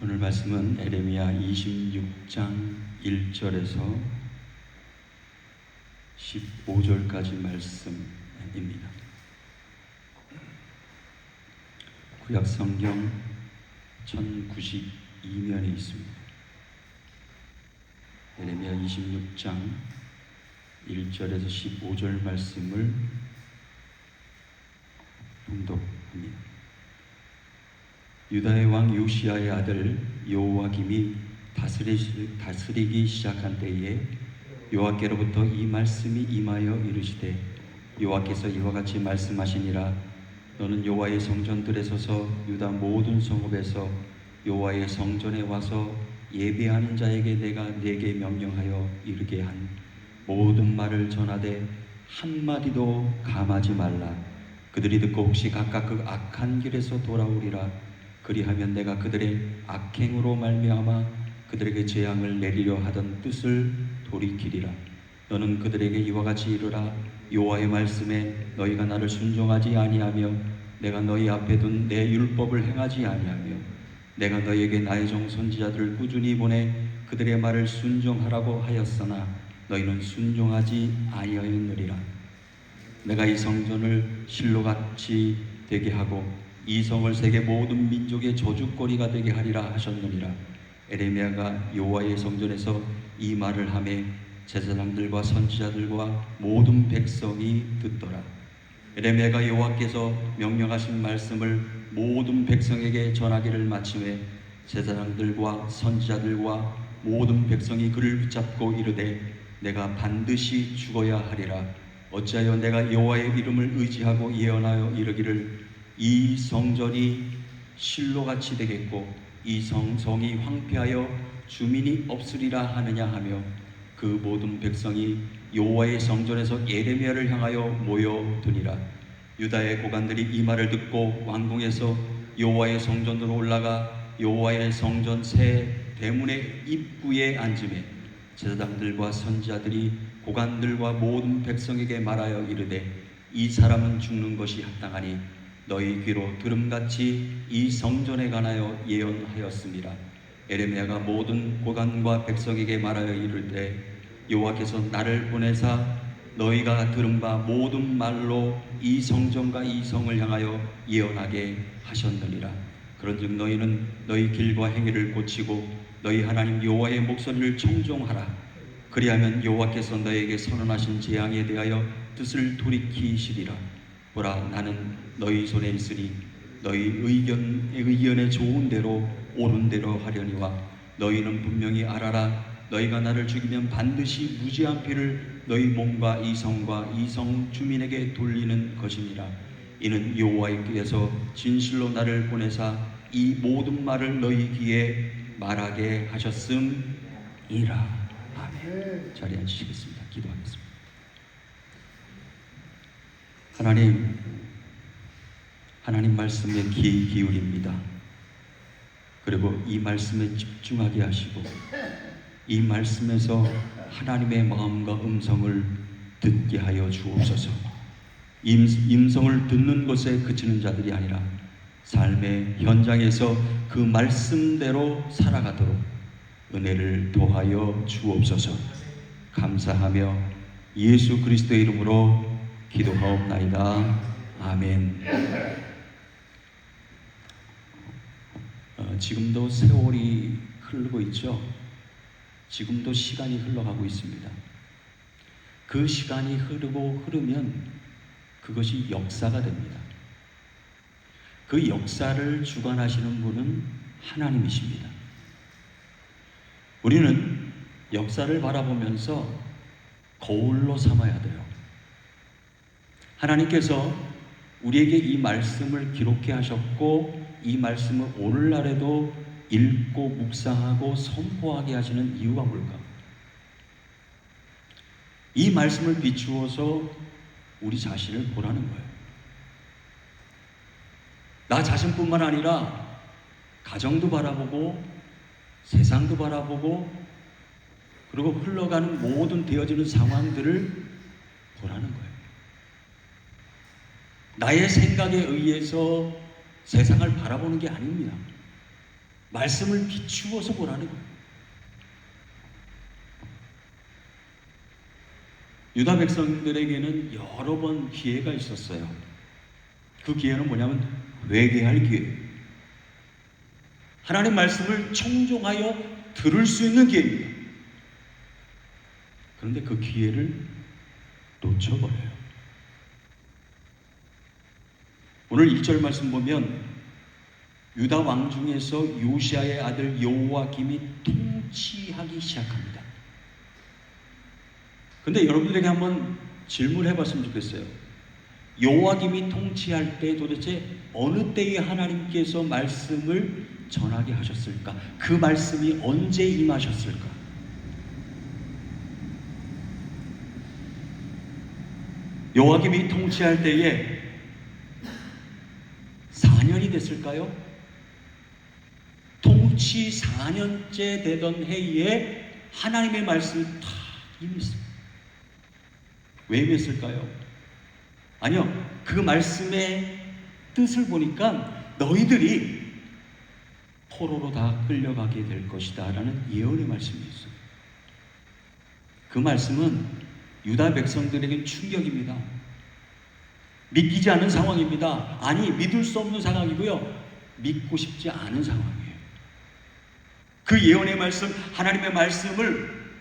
오늘 말씀은 에레미야 26장 1절에서 15절까지 말씀입니다. 구약 성경 1092면에 있습니다. 에레미야 26장 1절에서 15절 말씀을 봉독합니다. 유다의 왕 요시야의 아들 여호와김이 다스리기 시작한 때에 여호와께로부터 이 말씀이 임하여 이르시되, 여호와께서 이와 같이 말씀하시니라. 너는 여호와의 성전들에 서서 유다 모든 성읍에서 여호와의 성전에 와서 예배하는 자에게 내가 네게 명령하여 이르게 한 모든 말을 전하되 한마디도 감하지 말라. 그들이 듣고 혹시 각각 그 악한 길에서 돌아오리라. 그리하면 내가 그들의 악행으로 말미암아 그들에게 재앙을 내리려 하던 뜻을 돌이키리라. 너는 그들에게 이와 같이 이르라. 여호와의 말씀에 너희가 나를 순종하지 아니하며 내가 너희 앞에 둔 내 율법을 행하지 아니하며 내가 너희에게 나의 종 선지자들을 꾸준히 보내 그들의 말을 순종하라고 하였으나 너희는 순종하지 아니하였느니라. 내가 이 성전을 실로같이 되게 하고 이 성을 세계 모든 민족의 저주거리가 되게 하리라 하셨느니라. 에레미야가 여호와의 성전에서 이 말을 하매 제사장들과 선지자들과 모든 백성이 듣더라. 에레미야가 여호와께서 명령하신 말씀을 모든 백성에게 전하기를 마침에 제사장들과 선지자들과 모든 백성이 그를 붙잡고 이르되, 내가 반드시 죽어야 하리라. 어찌하여 내가 여호와의 이름을 의지하고 예언하여 이르기를 이 성전이 실로같이 되겠고 이 성이 황폐하여 주민이 없으리라 하느냐 하며, 그 모든 백성이 여호와의 성전에서 에레미야를 향하여 모여드니라. 유다의 고관들이 이 말을 듣고 왕궁에서 여호와의 성전으로 올라가 여호와의 성전 새 대문의 입구에 앉으매 제사장들과 선지자들이 고관들과 모든 백성에게 말하여 이르되, 이 사람은 죽는 것이 합당하니 너희 귀로 들음같이 이 성전에 관하여 예언하였습니다. 에레미야가 모든 고관과 백성에게 말하여 이르되, 여호와께서 나를 보내사 너희가 들은 바 모든 말로 이 성전과 이 성을 향하여 예언하게 하셨느니라. 그런즉 너희는 너희 길과 행위를 고치고 너희 하나님 여호와의 목소리를 청종하라. 그리하면 여호와께서 너희에게 선언하신 재앙에 대하여 뜻을 돌이키시리라. 보라, 나는 너희 손에 있으니 너희 의견에 좋은 대로 옳은 대로 하려니와 너희는 분명히 알아라. 너희가 나를 죽이면 반드시 무지한 피를 너희 몸과 이 성과 이 성 주민에게 돌리는 것이니라. 이는 여호와께서 진실로 나를 보내사 이 모든 말을 너희 귀에 말하게 하셨음이라. 아멘. 자리에 앉으시겠습니다. 기도하겠습니다. 하나님 말씀에 귀 기울입니다. 그리고 이 말씀에 집중하게 하시고 이 말씀에서 하나님의 마음과 음성을 듣게 하여 주옵소서. 음성을 듣는 것에 그치는 자들이 아니라 삶의 현장에서 그 말씀대로 살아가도록 은혜를 더하여 주옵소서. 감사하며 예수 그리스도의 이름으로 기도하옵나이다. 아멘. 지금도 세월이 흐르고 있죠. 지금도 시간이 흘러가고 있습니다. 그 시간이 흐르면 그것이 역사가 됩니다. 그 역사를 주관하시는 분은 하나님이십니다. 우리는 역사를 바라보면서 거울로 삼아야 돼요. 하나님께서 우리에게 이 말씀을 기록해 하셨고 이 말씀을 오늘날에도 읽고 묵상하고 선포하게 하시는 이유가 뭘까? 이 말씀을 비추어서 우리 자신을 보라는 거예요. 나 자신뿐만 아니라 가정도 바라보고 세상도 바라보고 그리고 흘러가는 모든 되어지는 상황들을 보라는 거예요. 나의 생각에 의해서 세상을 바라보는 게 아닙니다. 말씀을 비추어서 보라는 거예요. 유다 백성들에게는 여러 번 기회가 있었어요. 그 기회는 뭐냐면 회개할 기회, 하나님 말씀을 청종하여 들을 수 있는 기회입니다. 그런데 그 기회를 놓쳐버려요. 오늘 1절 말씀 보면 유다 왕 중에서 요시야의 아들 여호와김이 통치하기 시작합니다. 근데 여러분들에게 한번 질문해 봤으면 좋겠어요. 여호와김이 통치할 때 도대체 어느 때에 하나님께서 말씀을 전하게 하셨을까? 그 말씀이 언제 임하셨을까? 여호와김이 통치할 때에 4년이 됐을까요? 통치 4년째 되던 해에 하나님의 말씀이 다 임했습니다. 왜 임했을까요? 아니요, 그 말씀의 뜻을 보니까 너희들이 포로로 다 끌려가게 될 것이다 라는 예언의 말씀이 있어요. 그 말씀은 유다 백성들에겐 충격입니다. 믿기지 않은 상황입니다. 아니, 믿을 수 없는 상황이고요, 믿고 싶지 않은 상황이에요. 그 예언의 말씀, 하나님의 말씀을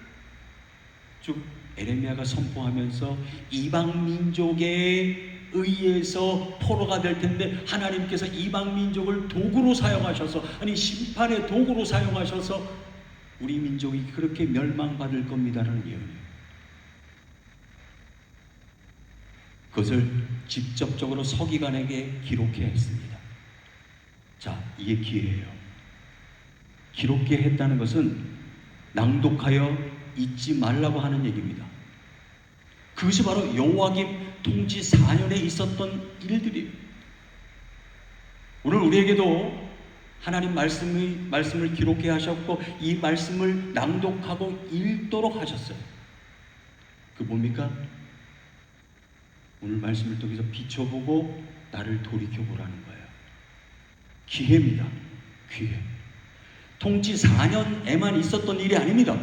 쭉 에레미야가 선포하면서 이방 민족에 의해서 포로가 될 텐데 하나님께서 이방 민족을 도구로 사용하셔서, 아니 심판의 도구로 사용하셔서 우리 민족이 그렇게 멸망받을 겁니다라는 예언이에요. 그것을 직접적으로 서기관에게 기록해야 했습니다. 자, 이게 기회예요. 기록해 했다는 것은 낭독하여 잊지 말라고 하는 얘기입니다. 그것이 바로 여호와김 통치 4년에 있었던 일들이에요. 오늘 우리에게도 하나님 말씀을 기록해 하셨고 이 말씀을 낭독하고 읽도록 하셨어요. 그 뭡니까? 오늘 말씀을 통해서 비춰보고 나를 돌이켜보라는 거예요. 기회입니다. 기회. 통치 4년에만 있었던 일이 아닙니다.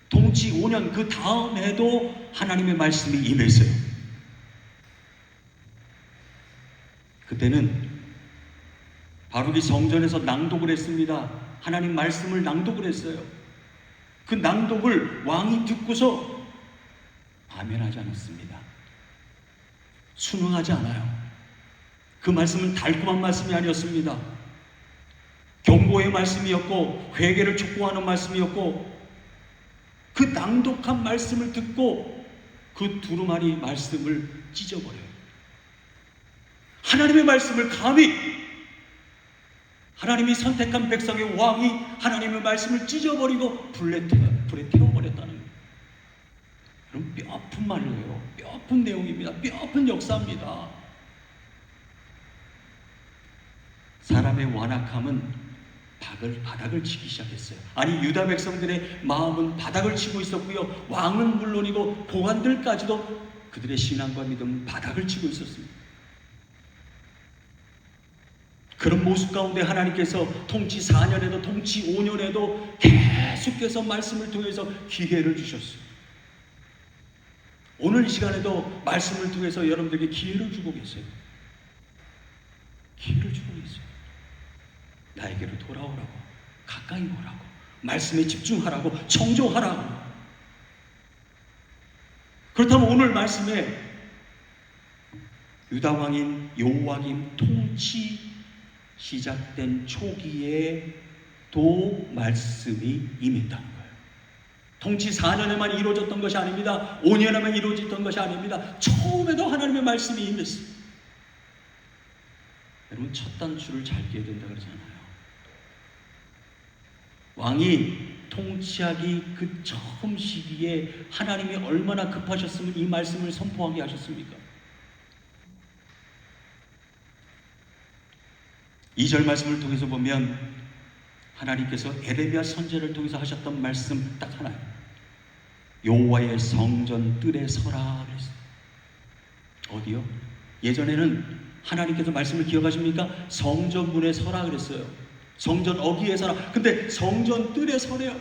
통치 5년 그 다음에도 하나님의 말씀이 임했어요. 그때는 바룩이 성전에서 낭독을 했습니다. 하나님 말씀을 낭독을 했어요. 그 낭독을 왕이 듣고서 아멘하지 않았습니다. 순응하지 않아요. 그 말씀은 달콤한 말씀이 아니었습니다. 경고의 말씀이었고 회개를 촉구하는 말씀이었고, 그 낭독한 말씀을 듣고 그 두루마리 말씀을 찢어버려요. 하나님의 말씀을 감히, 하나님이 선택한 백성의 왕이 하나님의 말씀을 찢어버리고 불에 태워버렸다는 거예요. 여러분, 뼈아픈 말이에요. 뼈아픈 내용입니다. 뼈아픈 역사입니다. 사람의 완악함은 바닥을 치기 시작했어요. 아니, 유다 백성들의 마음은 바닥을 치고 있었고요, 왕은 물론이고 보관들까지도 그들의 신앙과 믿음은 바닥을 치고 있었습니다. 그런 모습 가운데 하나님께서 통치 4년에도 통치 5년에도 계속해서 말씀을 통해서 기회를 주셨어요. 오늘 이 시간에도 말씀을 통해서 여러분들에게 기회를 주고 계세요. 기회를 주고 계세요. 나에게로 돌아오라고, 가까이 오라고, 말씀에 집중하라고, 청종하라고. 그렇다면 오늘 말씀에 유다 왕인 여호와김 통치 시작된 초기에 또 말씀이 임했다는 거예요. 통치 4년에만 이루어졌던 것이 아닙니다. 5년에만 이루어졌던 것이 아닙니다. 처음에도 하나님의 말씀이 임했어요. 여러분, 첫 단추를 잘 끼야 된다 그러잖아요. 왕이 통치하기 그 처음 시기에 하나님이 얼마나 급하셨으면 이 말씀을 선포하게 하셨습니까? 2절 말씀을 통해서 보면 하나님께서 에레미야 선지자를 통해서 하셨던 말씀 딱 하나예요. 여호와의 성전 뜰에 서라 그랬어요. 어디요? 예전에는 하나님께서 말씀을 기억하십니까? 성전 문에 서라 그랬어요. 성전 어귀에 서라. 근데 성전 뜰에 서래요.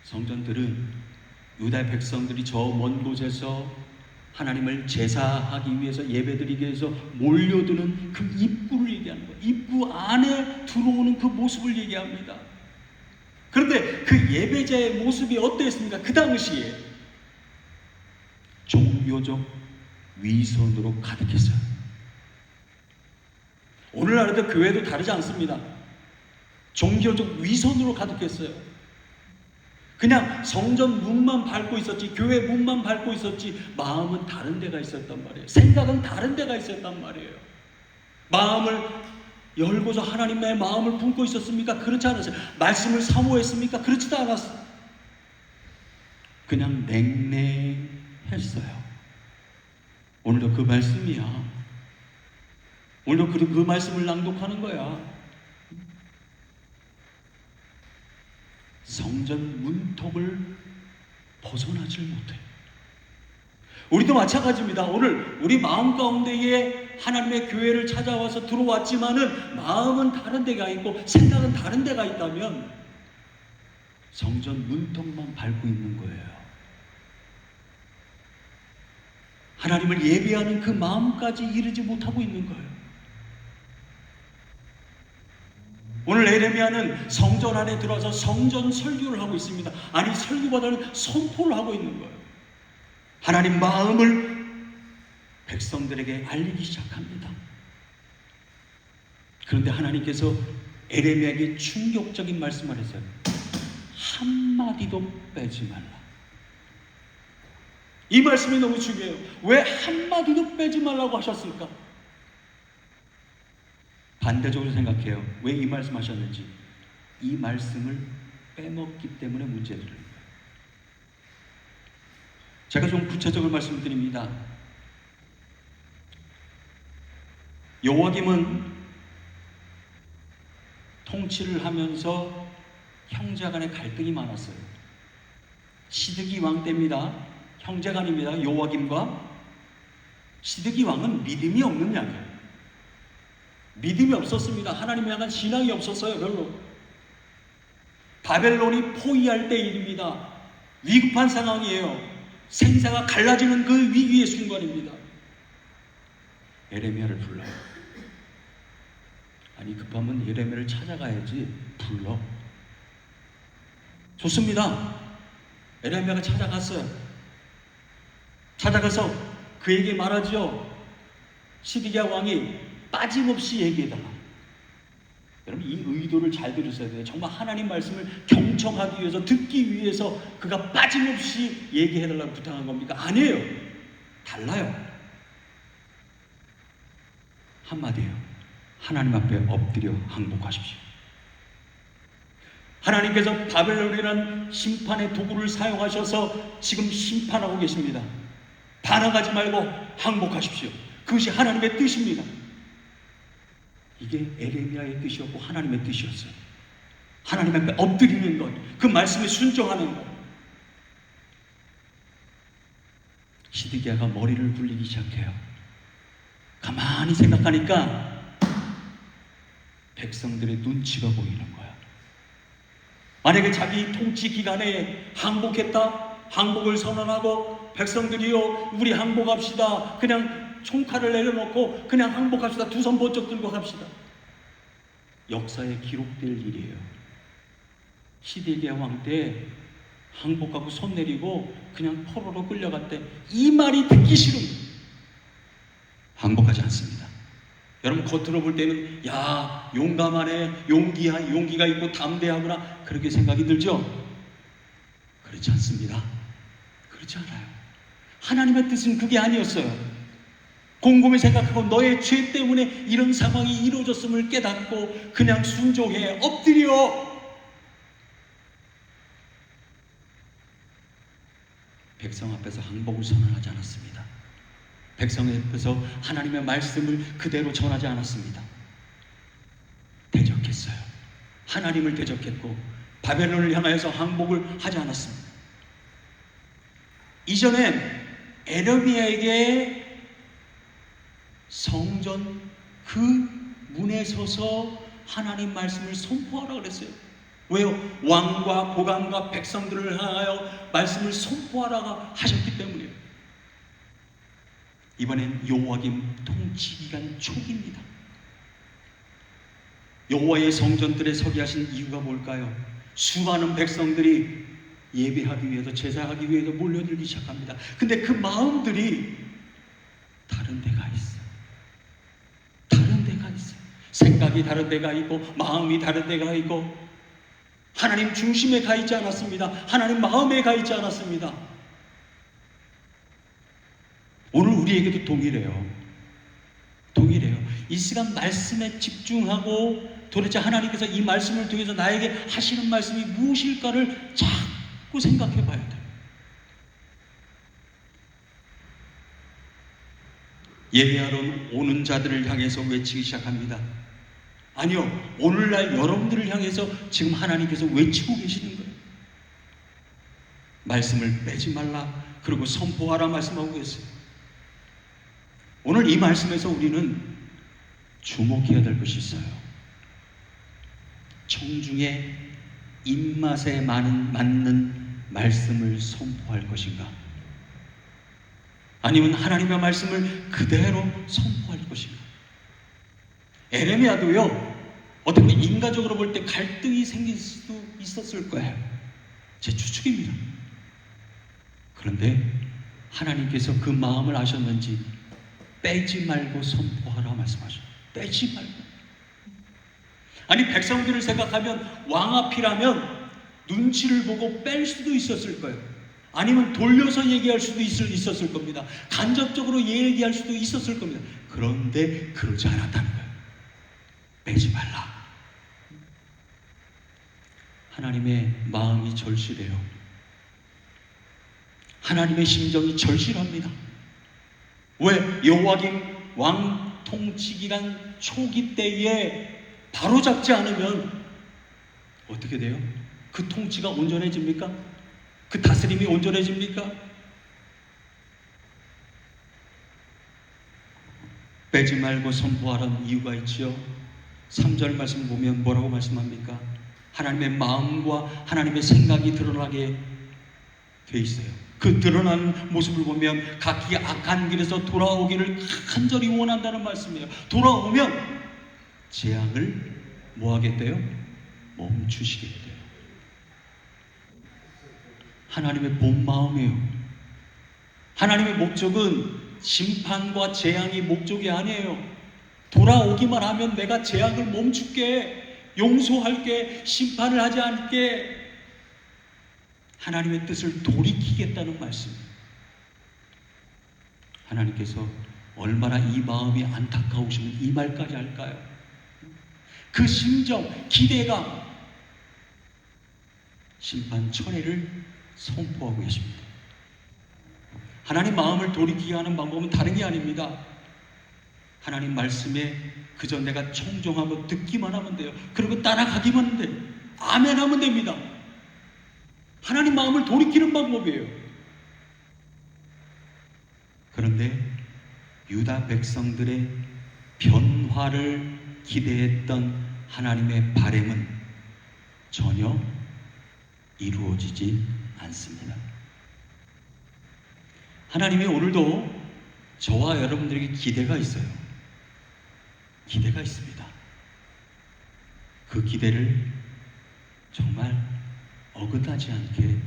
성전들은 유다의 백성들이 저 먼 곳에서 하나님을 제사하기 위해서 예배드리기 위해서 몰려드는 그 입구를 얘기하는 거예요. 입구 안에 들어오는 그 모습을 얘기합니다. 그런데 그 예배자의 모습이 어땠습니까? 그 당시에 종교적 위선으로 가득했어요. 오늘날에도 교회도 다르지 않습니다. 종교적 위선으로 가득했어요. 그냥 성전 문만 밟고 있었지, 교회 문만 밟고 있었지, 마음은 다른 데가 있었단 말이에요. 생각은 다른 데가 있었단 말이에요. 마음을 열고서 하나님의 마음을 품고 있었습니까? 그렇지 않았어요. 말씀을 사모했습니까? 그렇지도 않았어요. 그냥 냉랭했어요. 오늘도 그 말씀이야. 오늘도 그 말씀을 낭독하는 거야. 성전 문턱을 벗어나질 못해. 우리도 마찬가지입니다. 오늘 우리 마음 가운데에 하나님의 교회를 찾아와서 들어왔지만은 마음은 다른 데가 있고 생각은 다른 데가 있다면 성전 문턱만 밟고 있는 거예요. 하나님을 예배하는 그 마음까지 이르지 못하고 있는 거예요. 오늘 에레미야는 성전 안에 들어와서 성전 설교를 하고 있습니다. 아니, 설교보다는 선포를 하고 있는 거예요. 하나님 마음을 백성들에게 알리기 시작합니다. 그런데 하나님께서 에레미야에게 충격적인 말씀을 했어요. 한마디도 빼지 말라. 이 말씀이 너무 중요해요. 왜 한마디도 빼지 말라고 하셨을까? 반대적으로 생각해요. 왜 이 말씀 하셨는지. 이 말씀을 빼먹기 때문에 문제를 드립니다. 제가 좀 구체적으로 말씀드립니다. 여호와김은 통치를 하면서 형제 간의 갈등이 많았어요. 시드기 왕 때입니다. 형제간입니다. 여호와김과 시드기 왕은 믿음이 없는 양이에요. 믿음이 없었습니다. 하나님에 대한 신앙이 없었어요. 별로. 바벨론이 포위할 때 일입니다. 위급한 상황이에요. 생사가 갈라지는 그 위기의 순간입니다. 에레미야를 불러요. 아니, 급하면 에레미야를 찾아가야지 불러. 좋습니다. 에레미야가 찾아갔어요. 찾아가서 그에게 말하죠. 시드기야 왕이 빠짐없이 얘기해달라. 여러분, 이 의도를 잘 들으셔야 돼요. 정말 하나님 말씀을 경청하기 위해서, 듣기 위해서 그가 빠짐없이 얘기해달라고 부탁한 겁니까? 아니에요. 달라요. 한마디예요. 하나님 앞에 엎드려 항복하십시오. 하나님께서 바벨론이라는 심판의 도구를 사용하셔서 지금 심판하고 계십니다. 반항하지 말고 항복하십시오. 그것이 하나님의 뜻입니다. 이게 에레미야의 뜻이었고 하나님의 뜻이었어요. 하나님 앞에 엎드리는 것, 그 말씀에 순종하는 것. 시드기야가 머리를 굴리기 시작해요. 가만히 생각하니까 백성들의 눈치가 보이는 거야. 만약에 자기 통치 기간에 항복했다, 항복을 선언하고 백성들이요, 우리 항복합시다, 그냥 총칼을 내려놓고 그냥 항복합시다, 두 손 번쩍 들고 갑시다. 역사에 기록될 일이에요. 시드기야 왕 때 항복하고 손 내리고 그냥 포로로 끌려갔대. 이 말이 듣기 싫은, 항복하지 않습니다. 여러분, 겉으로 볼 때는 야, 용감하네, 용기가 있고 담대하구나, 그렇게 생각이 들죠? 그렇지 않습니다. 그렇지 않아요. 하나님의 뜻은 그게 아니었어요. 곰곰이 생각하고 너의 죄 때문에 이런 상황이 이루어졌음을 깨닫고 그냥 순종해, 엎드려. 백성 앞에서 항복을 선언하지 않았습니다. 백성 앞에서 하나님의 말씀을 그대로 전하지 않았습니다. 대적했어요. 하나님을 대적했고 바벨론을 향하여서 항복을 하지 않았습니다. 이전엔 에레미야에게 성전 그 문에 서서 하나님 말씀을 선포하라 그랬어요. 왜요? 왕과 고관과 백성들을 향하여 말씀을 선포하라고 하셨기 때문이에요. 이번엔 여호와김 통치기간 초기입니다. 여호와의 성전들에 서게 하신 이유가 뭘까요? 수많은 백성들이 예배하기 위해서, 제사하기 위해서 몰려들기 시작합니다. 근데 그 마음들이 다른 데가 있어요. 다른 데가 있어요. 생각이 다른 데가 있고 마음이 다른 데가 있고, 하나님 중심에 가 있지 않았습니다. 하나님 마음에 가 있지 않았습니다. 오늘 우리에게도 동일해요. 이 시간 말씀에 집중하고 도대체 하나님께서 이 말씀을 통해서 나에게 하시는 말씀이 무엇일까를 자꾸 생각해 봐야 돼요. 예배하러 오는 자들을 향해서 외치기 시작합니다. 아니요, 오늘날 여러분들을 향해서 지금 하나님께서 외치고 계시는 거예요. 말씀을 빼지 말라, 그리고 선포하라 말씀하고 계세요. 오늘 이 말씀에서 우리는 주목해야 될 것이 있어요. 청중의 입맛에 맞는 말씀을 선포할 것인가, 아니면 하나님의 말씀을 그대로 선포할 것인가. 에레미야도요, 어떻게 보면 인간적으로 볼 때 갈등이 생길 수도 있었을 거예요. 제 추측입니다. 그런데 하나님께서 그 마음을 아셨는지 빼지 말고 선포하라 말씀하셔요. 빼지 말고. 아니, 백성들을 생각하면 왕 앞이라면 눈치를 보고 뺄 수도 있었을 거예요. 아니면 돌려서 얘기할 수도 있었을 겁니다. 간접적으로 얘기할 수도 있었을 겁니다. 그런데 그러지 않았다는 거예요. 빼지 말라. 하나님의 마음이 절실해요. 하나님의 심정이 절실합니다. 왜? 여호와김 왕 통치기간 초기 때에 바로잡지 않으면 어떻게 돼요? 그 통치가 온전해집니까? 그 다스림이 온전해집니까? 빼지 말고 선포하라는 이유가 있지요. 3절 말씀 보면 뭐라고 말씀합니까? 하나님의 마음과 하나님의 생각이 드러나게 돼 있어요. 그 드러나는 모습을 보면 각기 악한 길에서 돌아오기를 간절히 원한다는 말씀이에요. 돌아오면 재앙을 뭐 하겠대요? 멈추시겠대요. 하나님의 본 마음이에요. 하나님의 목적은 심판과 재앙이 목적이 아니에요. 돌아오기만 하면 내가 재앙을 멈출게, 용서할게, 심판을 하지 않게, 하나님의 뜻을 돌이키겠다는 말씀이에요. 하나님께서 얼마나 이 마음이 안타까우시면 이 말까지 할까요? 그 심정, 기대감, 심판 철회를 선포하고 계십니다. 하나님 마음을 돌이키게 하는 방법은 다른 게 아닙니다. 하나님 말씀에 그저 내가 청종하고 듣기만 하면 돼요. 그리고 따라가기만 하면 돼요. 아멘 하면 됩니다. 하나님 마음을 돌이키는 방법이에요. 그런데 유다 백성들의 변화를 기대했던 하나님의 바램은 전혀 이루어지지 않습니다. 하나님이 오늘도 저와 여러분들에게 기대가 있어요. 기대가 있습니다. 그 기대를 정말 어긋나지 않게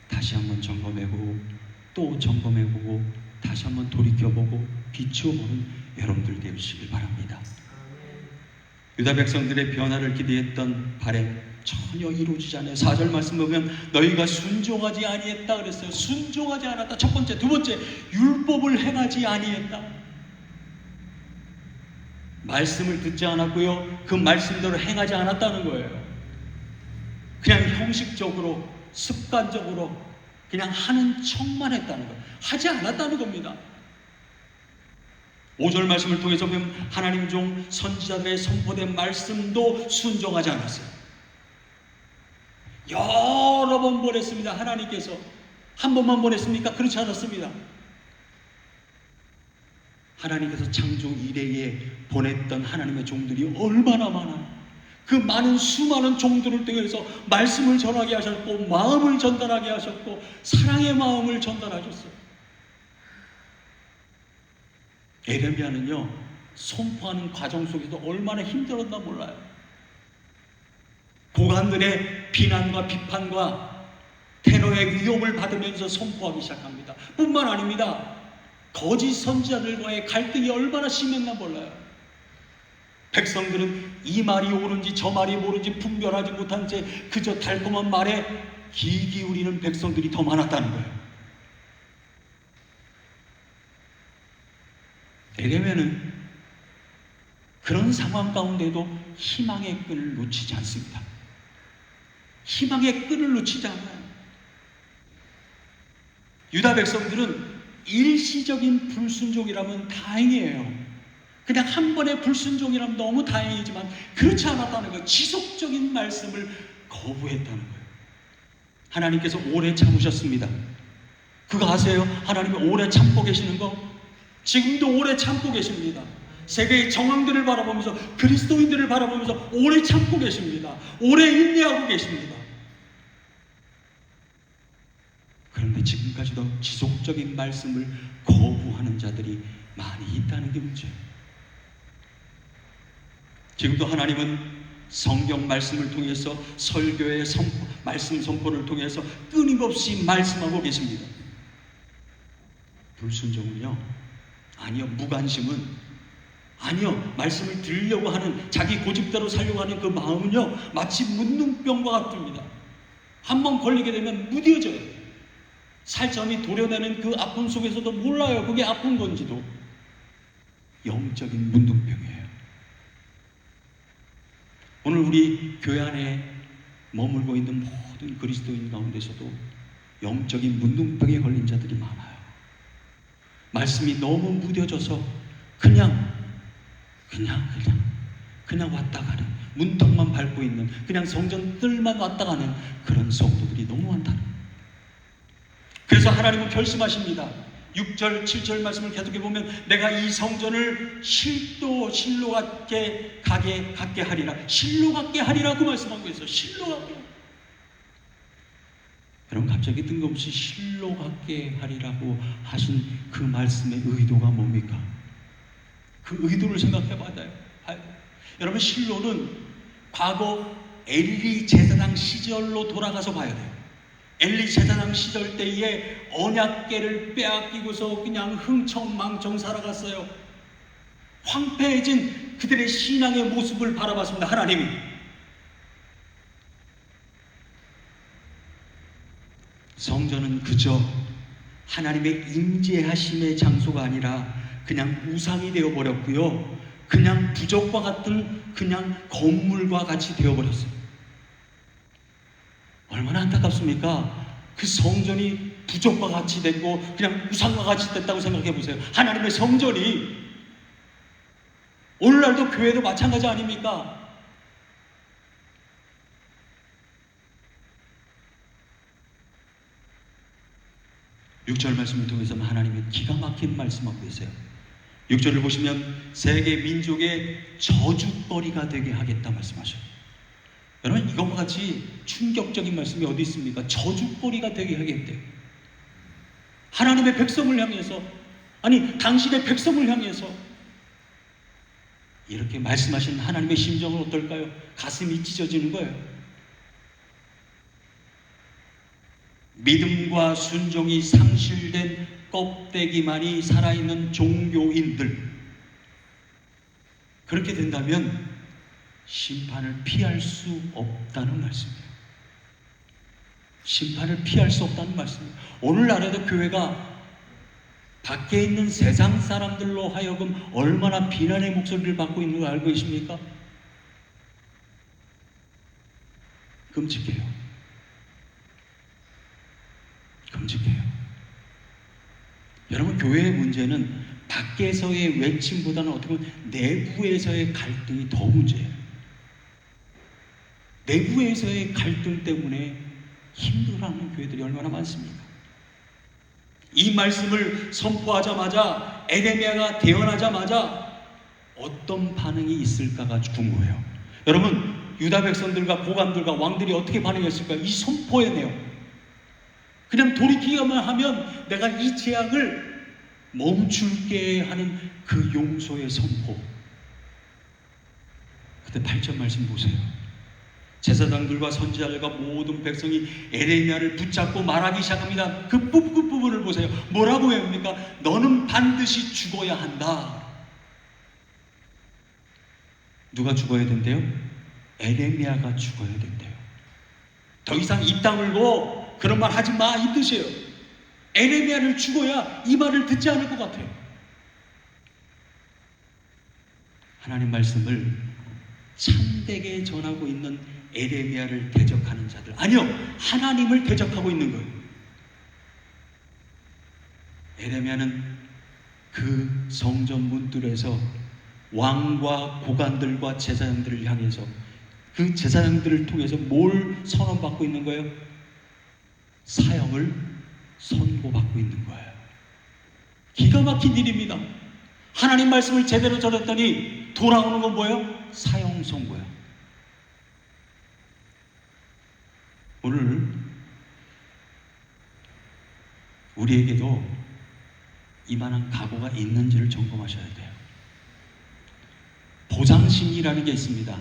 다시 한번 점검해보고 또 점검해보고 다시 한번 돌이켜보고 비추어보는 여러분들 되시길 바랍니다. 유다 백성들의 변화를 기대했던 바램 전혀 이루어지지 않아요. 4절 말씀 보면 너희가 순종하지 아니했다 그랬어요. 순종하지 않았다. 첫 번째. 두 번째, 율법을 행하지 아니했다. 말씀을 듣지 않았고요, 그 말씀대로 행하지 않았다는 거예요. 그냥 형식적으로, 습관적으로 그냥 하는 척만 했다는 거예요. 하지 않았다는 겁니다. 5절 말씀을 통해서 보면 하나님 종 선지자들의 선포된 말씀도 순종하지 않았어요. 여러 번 보냈습니다. 하나님께서 한 번만 보냈습니까? 그렇지 않았습니다. 하나님께서 창조 이래에 보냈던 하나님의 종들이 얼마나 많아요. 그 많은 수많은 종들을 통해서 말씀을 전하게 하셨고 마음을 전달하게 하셨고 사랑의 마음을 전달하셨어요. 에레미야는요, 선포하는 과정 속에서 얼마나 힘들었나 몰라요. 고관들의 비난과 비판과 테러의 위협을 받으면서 선포하기 시작합니다. 뿐만 아닙니다. 거짓 선지자들과의 갈등이 얼마나 심했나 몰라요. 백성들은 이 말이 옳은지 저 말이 옳은지 분별하지 못한 채 그저 달콤한 말에 귀 기울이는 백성들이 더 많았다는 거예요. 에레미야는 그런 상황 가운데도 희망의 끈을 놓치지 않습니다. 희망의 끈을 놓치지 않아요. 유다 백성들은 일시적인 불순종이라면 다행이에요. 그냥 한 번의 불순종이라면 너무 다행이지만 그렇지 않았다는 거예요. 지속적인 말씀을 거부했다는 거예요. 하나님께서 오래 참으셨습니다. 그거 아세요? 하나님이 오래 참고 계시는 거? 지금도 오래 참고 계십니다. 세계의 정황들을 바라보면서 그리스도인들을 바라보면서 오래 참고 계십니다. 오래 인내하고 계십니다. 그런데 지금까지도 지속적인 말씀을 거부하는 자들이 많이 있다는 게 문제예요. 지금도 하나님은 성경 말씀을 통해서 설교의 말씀 선포를 통해서 끊임없이 말씀하고 계십니다. 불순종은요? 아니요. 무관심은 아니요. 말씀을 들으려고 하는 자기 고집대로 살려고 하는 그 마음은요, 마치 문둥병과 같습니다. 한번 걸리게 되면 무뎌져요. 살점이 도려내는 그 아픔 속에서도 몰라요. 그게 아픈 건지도. 영적인 문둥병이에요. 오늘 우리 교회 안에 머물고 있는 모든 그리스도인 가운데서도 영적인 문둥병에 걸린 자들이 많아요. 말씀이 너무 무뎌져서 그냥 왔다 가는, 문턱만 밟고 있는, 그냥 성전 뜰만 왔다 가는 그런 성도들이 너무 많다는 거예요. 그래서 하나님은 결심하십니다. 6절, 7절 말씀을 계속해 보면 내가 이 성전을 실로 같게 하리라. 실로 같게 하리라고 말씀하고 있어요. 실로 같게. 여러분, 갑자기 뜬금없이 실로 같게 하리라고 하신 그 말씀의 의도가 뭡니까? 그 의도를 생각해 봐야 돼요. 여러분, 실로는 과거 엘리 제사장 시절로 돌아가서 봐야 돼요. 엘리 제사장 시절 때에 언약궤를 빼앗기고서 그냥 흥청망청 살아갔어요. 황폐해진 그들의 신앙의 모습을 바라봤습니다. 하나님이. 성전은 그저 하나님의 임재하심의 장소가 아니라 그냥 우상이 되어버렸고요. 그냥 부적과 같은 그냥 건물과 같이 되어버렸어요. 얼마나 안타깝습니까? 그 성전이 부적과 같이 됐고 그냥 우상과 같이 됐다고 생각해 보세요. 하나님의 성전이 오늘날도 교회도 마찬가지 아닙니까? (6절) 말씀을 통해서 하나님이 기가 막힌 말씀하고 계세요. 6절을 보시면 세계 민족의 저주거리가 되게 하겠다 말씀하셔요. 여러분, 이것과 같이 충격적인 말씀이 어디 있습니까? 저주거리가 되게 하겠대요. 하나님의 백성을 향해서, 아니 당신의 백성을 향해서 이렇게 말씀하신 하나님의 심정은 어떨까요? 가슴이 찢어지는 거예요. 믿음과 순종이 상실된 껍데기만이 살아있는 종교인들, 그렇게 된다면 심판을 피할 수 없다는 말씀이에요. 심판을 피할 수 없다는 말씀이에요. 오늘날에도 교회가 밖에 있는 세상 사람들로 하여금 얼마나 비난의 목소리를 받고 있는 걸 알고 계십니까? 끔찍해요. 끔찍해요. 여러분, 교회의 문제는 밖에서의 외침보다는 어떻게 보면 내부에서의 갈등이 더 문제예요. 내부에서의 갈등 때문에 힘들어하는 교회들이 얼마나 많습니까? 이 말씀을 선포하자마자 에레미야가 태어나자마자 어떤 반응이 있을까가 궁금해요. 여러분, 유다 백성들과 고관들과 왕들이 어떻게 반응했을까요? 이 선포의 내용. 그냥 돌이키기만 하면 내가 이 재앙을 멈출게 하는 그 용서의 선포. 그때 8절 말씀 보세요. 제사장들과 선지자들과 모든 백성이 에레미야를 붙잡고 말하기 시작합니다. 그 부분을 보세요. 뭐라고 합니까? 너는 반드시 죽어야 한다. 누가 죽어야 된대요? 에레미야가 죽어야 된대요. 더 이상 입 다물고 그런 말 하지 마, 이 뜻이에요. 에레미야를 죽어야 이 말을 듣지 않을 것 같아요. 하나님 말씀을 참되게 전하고 있는 에레미야를 대적하는 자들, 아니요, 하나님을 대적하고 있는 거예요. 에레미야는 그 성전 문들에서 왕과 고관들과 제사장들을 향해서, 그 제사장들을 통해서 뭘 선언받고 있는 거예요? 사형을 선고받고 있는 거예요. 기가 막힌 일입니다. 하나님 말씀을 제대로 전했더니 돌아오는 건 뭐예요? 사형 선고예요. 오늘 우리에게도 이만한 각오가 있는지를 점검하셔야 돼요. 보상심리라는 게 있습니다.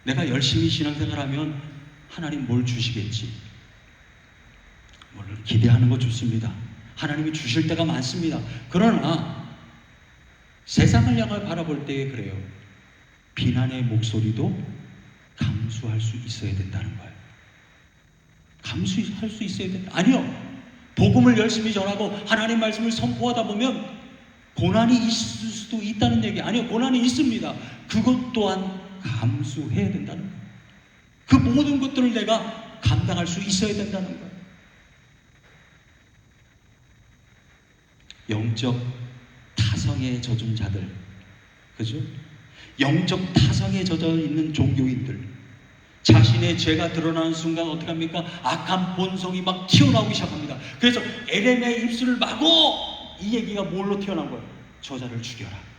내가 열심히 신앙생활하면 하나님 뭘 주시겠지. 뭘 기대하는 거 좋습니다. 하나님이 주실 때가 많습니다. 그러나 세상을 향해 바라볼 때에 그래요. 비난의 목소리도 감수할 수 있어야 된다는 거예요. 감수할 수 있어야 된다. 아니요. 복음을 열심히 전하고 하나님 말씀을 선포하다 보면 고난이 있을 수도 있다는 얘기. 아니요. 고난이 있습니다. 그것 또한 감수해야 된다는 거예요. 그 모든 것들을 내가 감당할 수 있어야 된다는 거예요. 영적 타성에 젖은 자들, 그죠? 영적 타성에 젖어 있는 종교인들, 자신의 죄가 드러나는 순간 어떻게 합니까? 악한 본성이 막 튀어나오기 시작합니다. 그래서 에레미야의 입술을 마고 이 얘기가 뭘로 튀어나온 거예요? 저자를 죽여라.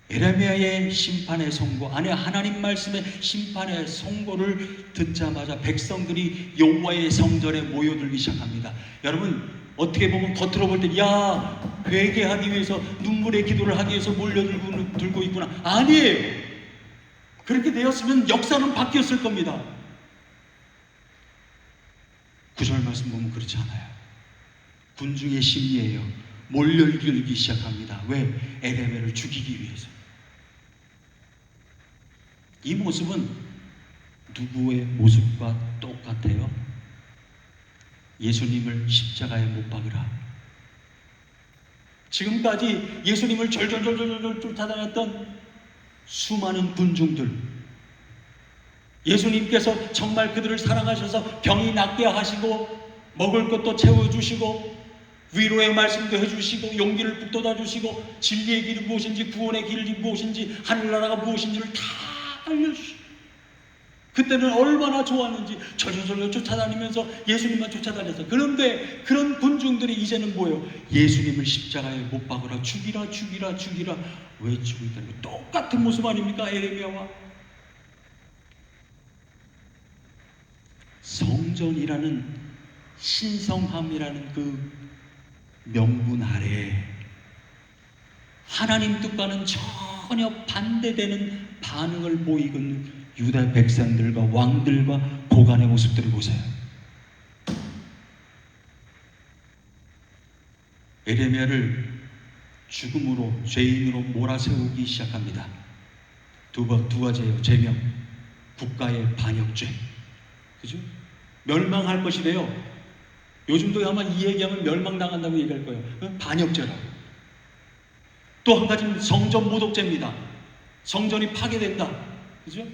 에레미야의 심판의 선고, 아니 하나님 말씀의 심판의 선고를 듣자마자 백성들이 여호와의 성전에 모여들기 시작합니다. 여러분, 어떻게 보면 겉으로 볼 때 야, 회개하기 위해서 눈물의 기도를 하기 위해서 몰려들고 있구나. 아니에요. 그렇게 되었으면 역사는 바뀌었을 겁니다. 9절 말씀 보면 그렇지 않아요. 군중의 심리예요. 몰려들기 시작합니다. 왜? 에레미야를 죽이기 위해서. 이 모습은 누구의 모습과 똑같아요? 예수님을 십자가에 못 박으라. 지금까지 예수님을 절절절절 쫓아다녔던 수많은 군중들, 예수님께서 정말 그들을 사랑하셔서 병이 낫게 하시고 먹을 것도 채워주시고 위로의 말씀도 해주시고 용기를 북돋아 주시고 진리의 길이 무엇인지 구원의 길이 무엇인지 하늘나라가 무엇인지를 다 알려주시고, 그때는 얼마나 좋았는지 절절절절 쫓아다니면서 예수님만 쫓아다녔어요. 그런데 그런 군중들이 이제는 뭐예요? 예수님을 십자가에 못 박으라, 죽이라 죽이라 죽이라 외치고 있다는 거. 똑같은 모습 아닙니까? 에레미야와. 성전이라는 신성함이라는 그 명분 아래 하나님 뜻과는 전혀 반대되는 반응을 보이고 있는 유다 백성들과 왕들과 고관의 모습들을 보세요. 에레미야를 죽음으로, 죄인으로 몰아세우기 시작합니다. 두 가지예요. 제명, 국가의 반역죄, 그죠? 멸망할 것이래요. 요즘도 아마 이 얘기하면 멸망당한다고 얘기할 거예요. 반역죄라고. 또 한 가지는 성전 모독죄입니다. 성전이 파괴된다, 그죠?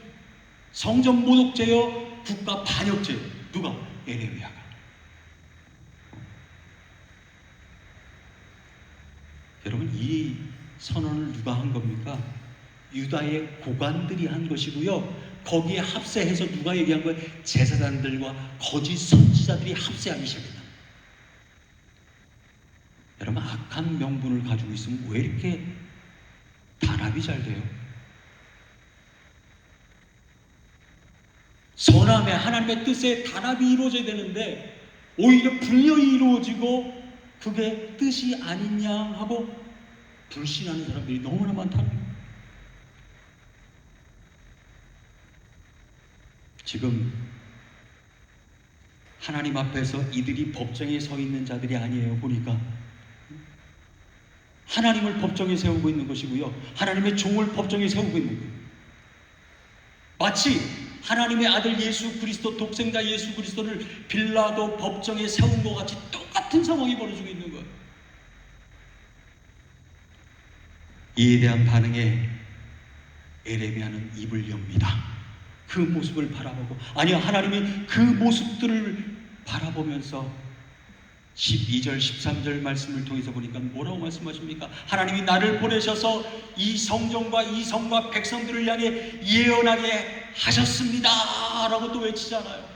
성전 모독죄요, 국가 반역죄요. 누가? 에레미야가. 여러분, 이 선언을 누가 한 겁니까? 유다의 고관들이 한 것이고요. 거기에 합세해서 누가 얘기한 거예요? 제사장들과 거짓 선지자들이 합세하기 시작했다. 여러분, 악한 명분을 가지고 있으면 왜 이렇게 단합이 잘 돼요? 선함의 하나님의 뜻에 단합이 이루어져야 되는데 오히려 분열이 이루어지고 그게 뜻이 아니냐 하고 불신하는 사람들이 너무나 많다는 거예요. 지금 하나님 앞에서 이들이 법정에 서 있는 자들이 아니에요. 보니까 하나님을 법정에 세우고 있는 것이고요, 하나님의 종을 법정에 세우고 있는 거예요. 마치 하나님의 아들 예수 그리스도, 독생자 예수 그리스도를 빌라도 법정에 세운 것 같이 똑같은 상황이 벌어지고 있는 거예요. 이에 대한 반응에 에레미야는 입을 엽니다. 그 모습을 바라보고, 아니요, 하나님이 그 모습들을 바라보면서 12절 13절 말씀을 통해서 보니까 뭐라고 말씀하십니까? 하나님이 나를 보내셔서 이 성전과 이 성과 백성들을 향해 예언하게 하셨습니다 라고 또 외치잖아요.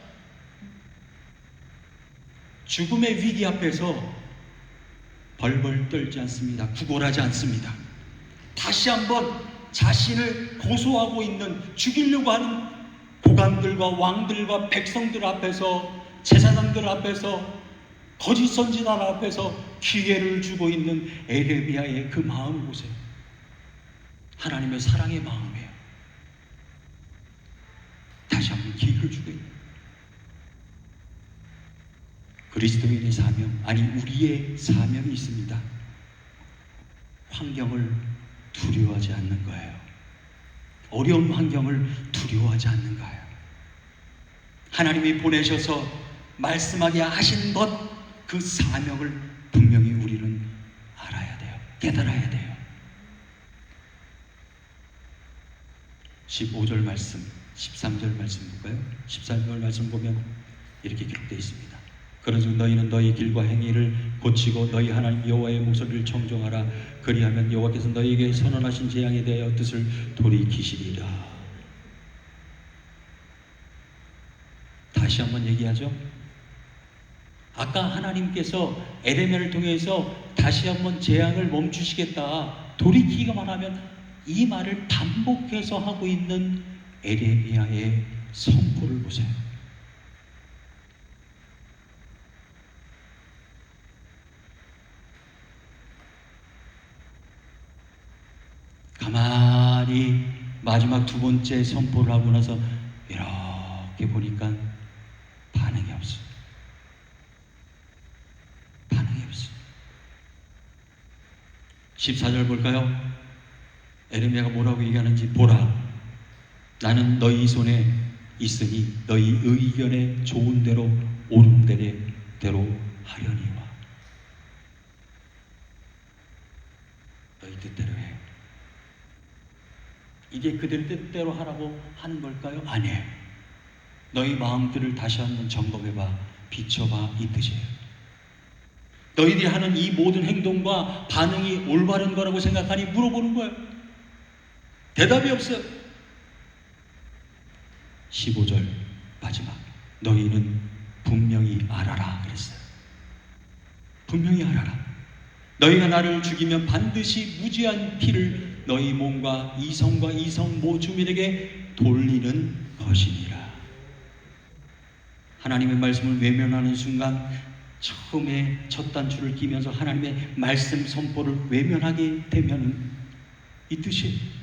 죽음의 위기 앞에서 벌벌 떨지 않습니다. 구걸하지 않습니다. 다시 한번 자신을 고소하고 있는, 죽이려고 하는 고관들과 왕들과 백성들 앞에서, 제사장들 앞에서, 거짓 선지자 앞에서 기회를 주고 있는 에레미야의 그 마음을 보세요. 하나님의 사랑의 마음이에요. 다시 한번 기회를 주고 있는 그리스도인의 사명, 아니 우리의 사명이 있습니다. 환경을 두려워하지 않는 거예요. 어려운 환경을 두려워하지 않는 거예요. 하나님이 보내셔서 말씀하게 하신 것, 그 사명을 분명히 우리는 알아야 돼요. 깨달아야 돼요. 15절 말씀, 13절 말씀 볼까요? 13절 말씀 보면 이렇게 기록되어 있습니다. 그러즉 너희는 너희 길과 행위를 고치고 너희 하나님 여호와의 목소리를 청종하라. 그리하면 여호와께서 너희에게 선언하신 재앙에 대하여 뜻을 돌이키시리라. 다시 한번 얘기하죠. 아까 하나님께서 에레미야를 통해서 다시 한번 재앙을 멈추시겠다, 돌이키기만 하면, 이 말을 반복해서 하고 있는 에레미야의 선포를 보세요. 가만히 마지막 두 번째 선포를 하고 나서 이렇게 보니까 반응이 없어요. 반응이 없어요. 14절 볼까요? 에레미야가 뭐라고 얘기하는지 보라. 나는 너희 손에 있으니 너희 의견에 좋은 대로 옳은 대로 하려니와. 너희 뜻대로 해. 이게 그들 뜻대로 하라고 하는 걸까요? 아니에요. 너희 마음들을 다시 한번 점검해봐, 비춰봐, 이 뜻이에요. 너희들이 하는 이 모든 행동과 반응이 올바른 거라고 생각하니 물어보는 거예요. 대답이 없어요. 15절 마지막, 너희는 분명히 알아라 그랬어요. 분명히 알아라. 너희가 나를 죽이면 반드시 무지한 피를 너희 몸과 이 성과 이 성 모주민에게 돌리는 것이니라. 하나님의 말씀을 외면하는 순간, 처음에 첫 단추를 끼면서 하나님의 말씀 선포를 외면하게 되면은 이 뜻이에요.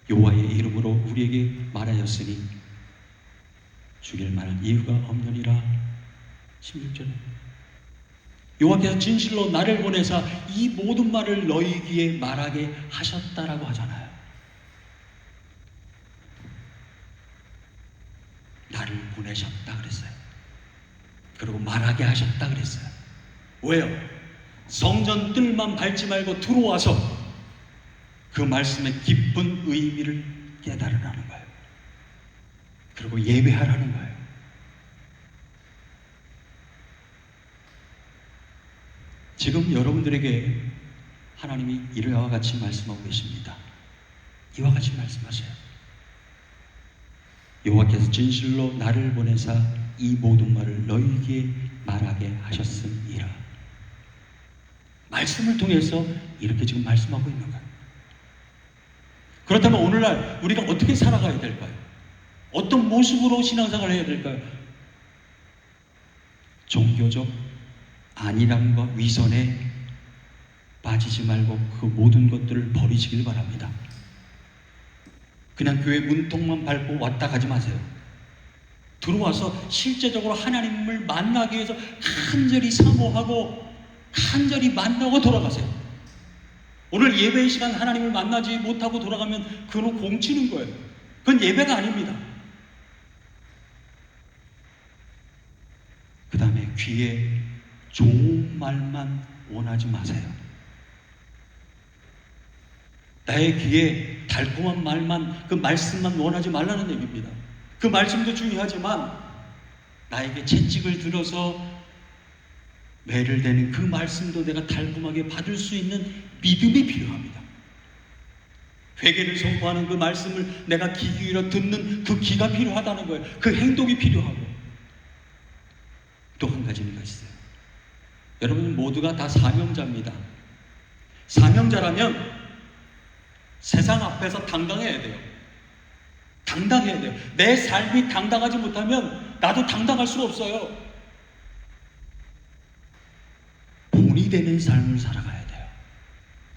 여호와의 이름으로 우리에게 말하였으니 죽일 만한 이유가 없느니라. 16절에 여호와께서 진실로 나를 보내사 이 모든 말을 너희 귀에 말하게 하셨다라고 하잖아요. 나를 보내셨다 그랬어요. 그리고 말하게 하셨다 그랬어요. 왜요? 성전 뜰만 밟지 말고 들어와서 그 말씀의 깊은 의미를 깨달으라는 거예요. 그리고 예배하라는 거예요. 지금 여러분들에게 하나님이 이와 같이 말씀하고 계십니다. 이와 같이 말씀하세요. 여호와께서 진실로 나를 보내사 이 모든 말을 너희에게 말하게 하셨음이라. 말씀을 통해서 이렇게 지금 말씀하고 있는 거예요. 그렇다면 오늘날 우리가 어떻게 살아가야 될까요? 어떤 모습으로 신앙생활을 해야 될까요? 종교적 안일함과 위선에 빠지지 말고 그 모든 것들을 버리시길 바랍니다. 그냥 교회 문턱만 밟고 왔다 가지 마세요. 들어와서 실제적으로 하나님을 만나기 위해서 간절히 사모하고 간절히 만나고 돌아가세요. 오늘 예배의 시간 하나님을 만나지 못하고 돌아가면 그건 공치는 거예요. 그건 예배가 아닙니다. 그 다음에 귀에 좋은 말만 원하지 마세요. 나의 귀에 달콤한 말만, 그 말씀만 원하지 말라는 얘기입니다. 그 말씀도 중요하지만 나에게 채찍을 들어서 매를 대는 그 말씀도 내가 달콤하게 받을 수 있는 믿음이 필요합니다. 회개를 선포하는 그 말씀을 내가 귀 기울여 듣는 그 귀가 필요하다는 거예요. 그 행동이 필요하고 또 한 가지가 있어요. 여러분 모두가 다 사명자입니다. 사명자라면 세상 앞에서 당당해야 돼요. 당당해야 돼요. 내 삶이 당당하지 못하면 나도 당당할 수가 없어요. 본이 되는 삶을 살아가야 돼요.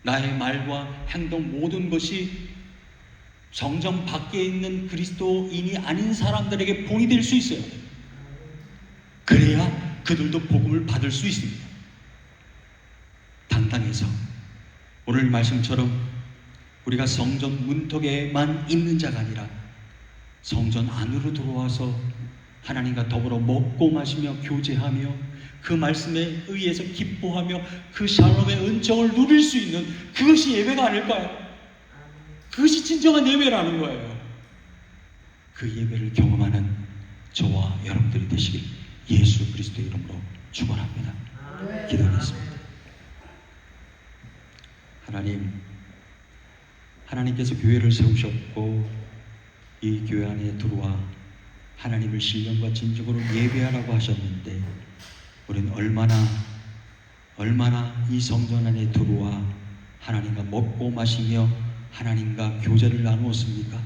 나의 말과 행동 모든 것이 성전 밖에 있는 그리스도인이 아닌 사람들에게 본이 될 수 있어요. 그래야 그들도 복음을 받을 수 있습니다. 당당해서 오늘 말씀처럼 우리가 성전 문턱에만 있는 자가 아니라 성전 안으로 들어와서 하나님과 더불어 먹고 마시며 교제하며 그 말씀에 의해서 기뻐하며 그 샬롬의 은총을 누릴 수 있는 그것이 예배가 아닐까요? 그것이 진정한 예배라는 거예요. 그 예배를 경험하는 저와 여러분들이 되시길 예수 그리스도의 이름으로 축원합니다. 기도하겠습니다. 하나님께서 교회를 세우셨고 이 교회 안에 들어와 하나님을 신령과 진정으로 예배하라고 하셨는데 우리는 얼마나 이 성전 안에 들어와 하나님과 먹고 마시며 하나님과 교제를 나누었습니까?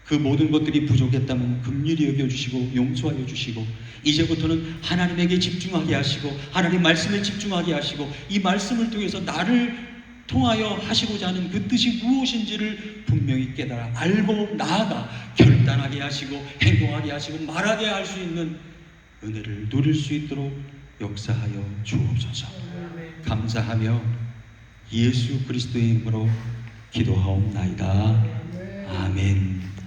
그 모든 것들이 부족했다면 긍휼히 여겨주시고 용서하여 주시고 이제부터는 하나님에게 집중하게 하시고 하나님 말씀에 집중하게 하시고 이 말씀을 통해서 나를 통하여 하시고자 하는 그 뜻이 무엇인지를 분명히 깨달아 알고 나아가 결단하게 하시고 행동하게 하시고 말하게 할 수 있는 은혜를 누릴 수 있도록 역사하여 주옵소서. 감사하며 예수 그리스도의 이름으로 기도하옵나이다.